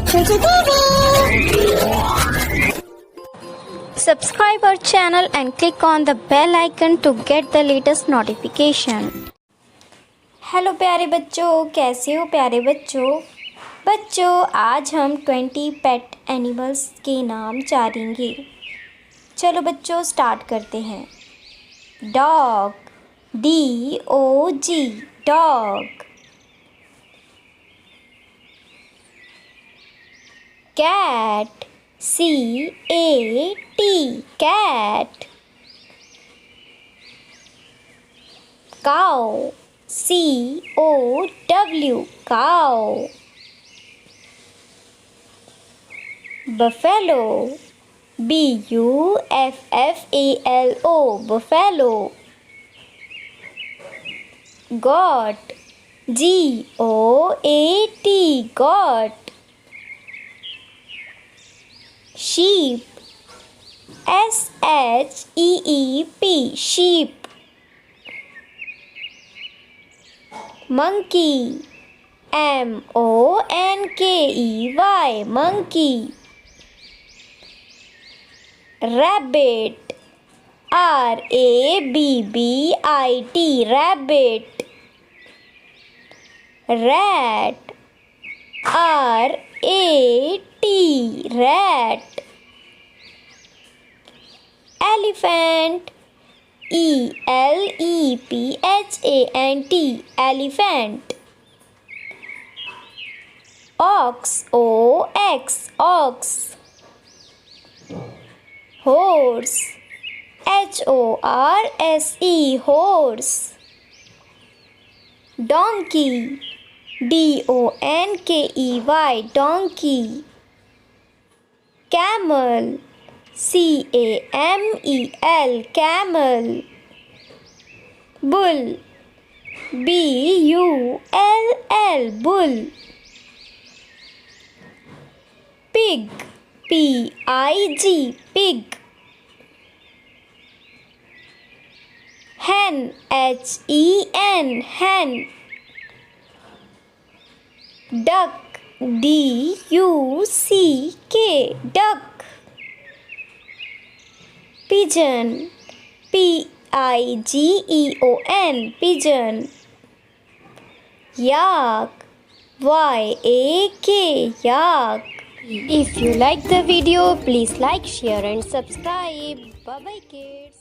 Chuchu TV. Subscribe our channel and click on the bell icon to get the latest notification. Hello प्यारे बच्चों, कैसे हो प्यारे बच्चों आज हम 20 पेट एनिमल्स के नाम जानेंगे। चलो बच्चों स्टार्ट करते हैं। Dog, DOG, dog. Cat, CAT, cat. Cow, COW, cow. Buffalo, BUFFALO, buffalo. Goat, GOAT, goat. sheep, SHEEP, sheep। monkey, MONKEY, monkey। rabbit, RABBIT, rabbit। rat, RAT, rat। elephant, ELEPHANT, elephant। ox, OX, ox। horse, HORSE, horse। donkey, DONKEY, donkey। camel, CAMEL, camel। bull, BULL, bull। pig, PIG, pig। hen, HEN, hen। duck, DUCK, duck। pigeon, PIGEON, pigeon। yak, YAK, yak। If you like the video, please like, share and subscribe. Bye bye kids.